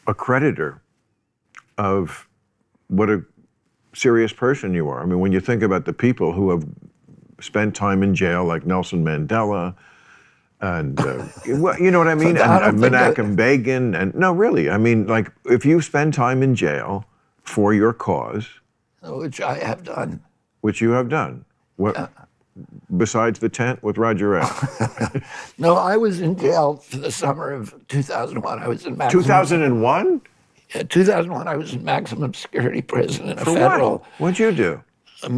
a creditor of what a serious person you are. I mean, when you think about the people who have spent time in jail, like Nelson Mandela, and you know what I mean, and Menachem Begin, and no, really, I mean, like, if you spend time in jail for your cause, which I have done, which you have done, what besides the tent with Roger F? No, I was in jail for the summer of 2001. I was in maximum. 2001? 2001, I was in maximum security prison in a for federal. What? What'd you do? In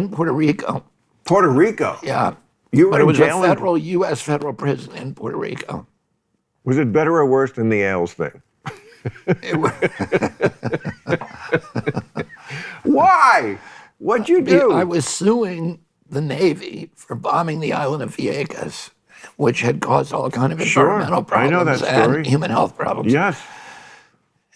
Puerto Rico. Puerto Rico? Yeah. You were But it was in jail a U.S. federal prison in Puerto Rico. Was it better or worse than the Ailes thing? Why? What'd you do? I was suing the Navy for bombing the island of Vieques, which had caused all kind of environmental problems I know that story. and human health problems. Yes.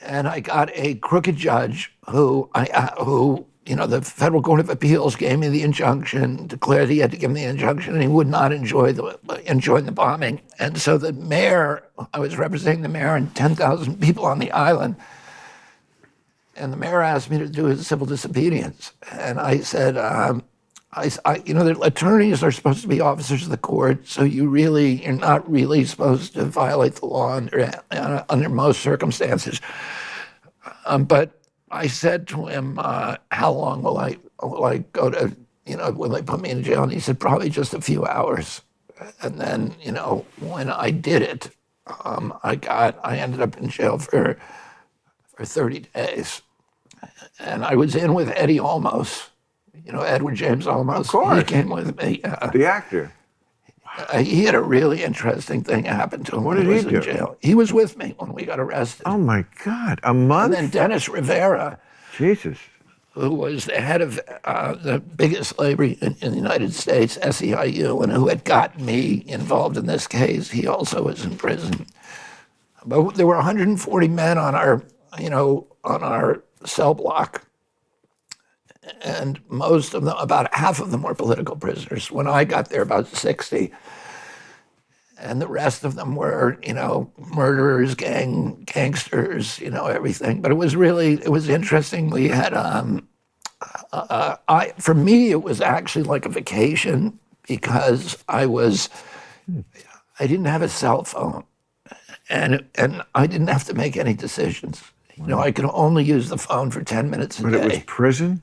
And I got a crooked judge who, the Federal Court of Appeals gave me the injunction, declared he had to give me the injunction, and he would not enjoy the bombing. And so the mayor, I was representing the mayor and 10,000 people on the island, and the mayor asked me to do his civil disobedience. And I said, the attorneys are supposed to be officers of the court, so you're not really supposed to violate the law under most circumstances. But I said to him, how long will I go to, will they put me in jail? And he said, probably just a few hours. And then, when I did it, I ended up in jail for 30 days. And I was in with Eddie Olmos, Edward James Olmos. Of course. He came with me. The actor. He had a really interesting thing happen to him What when did he was he do? in jail. He was with me when we got arrested. Oh my God, a month? And then Dennis Rivera, Jesus. who was the head of the biggest labor in the United States, SEIU, and who had gotten me involved in this case, he also was in prison. But there were 140 men on our cell block. And most of them, about half of them were political prisoners. When I got there, about 60. And the rest of them were, murderers, gangsters, everything. But it was interesting. We had, for me, it was actually like a vacation because I didn't have a cell phone. And I didn't have to make any decisions. I could only use the phone for 10 minutes a day. But it was prison?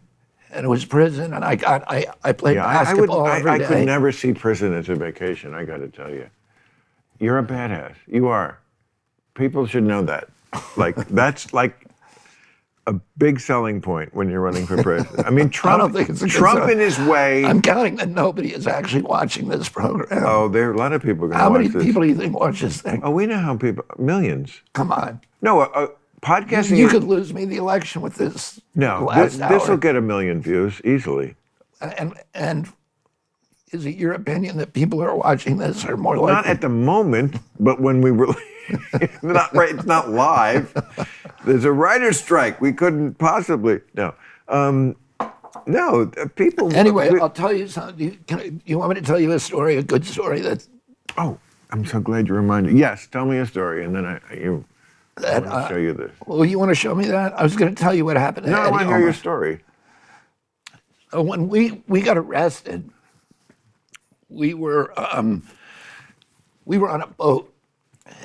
And it was prison, and I played basketball every day. I could never see prison as a vacation, I got to tell you. You're a badass. You are. People should know that. That's like a big selling point when you're running for president. I mean, Trump, I don't think it's a good Trump sign. in his way. I'm counting that nobody is actually watching this program. Oh, there are a lot of people going to watch How many this. people do you think watch this thing? Oh, we know how people, millions. Come on. No, podcasting. You could lose me the election with this. No, this will get 1 million views easily. And is it your opinion that people who are watching this are more likely? Not at the moment, but when we were, it's not live. There's a writer's strike. We couldn't possibly, no. People. Anyway, I'll tell you something. You want me to tell you a good story that? Oh, I'm so glad you reminded me. Yes, tell me a story, and then I want to show you this. Well, you want to show me that? I was going to tell you what happened to Eddie. I want to hear your story. When we got arrested, we were on a boat,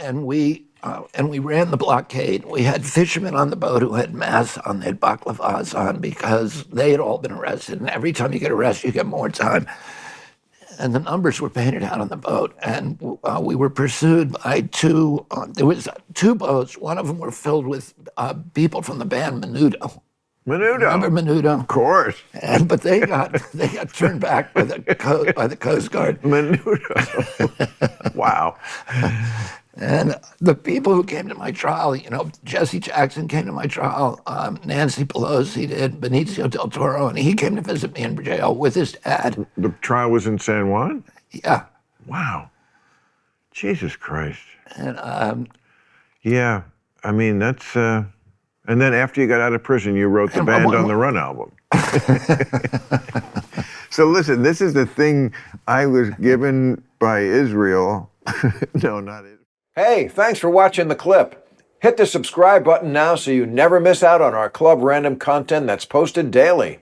and we ran the blockade. We had fishermen on the boat who had masks on, they had baklavas on because they had all been arrested. And every time you get arrested, you get more time. And the numbers were painted out on the boat, and we were pursued by there was two boats. One of them were filled with people from the band Menudo. Menudo. Remember Menudo? Of course. But they got turned back by the Coast Guard. Menudo. Wow. And the people who came to my trial, Jesse Jackson came to my trial, Nancy Pelosi did, Benicio del Toro, and he came to visit me in jail with his dad. The trial was in San Juan? Yeah. Wow. Jesus Christ. And yeah, I mean, that's, and then after you got out of prison, you wrote the Band on the Run album. So listen, this is the thing I was given by Israel. No, not Israel. Hey, thanks for watching the clip. Hit the subscribe button now so you never miss out on our Club Random content that's posted daily.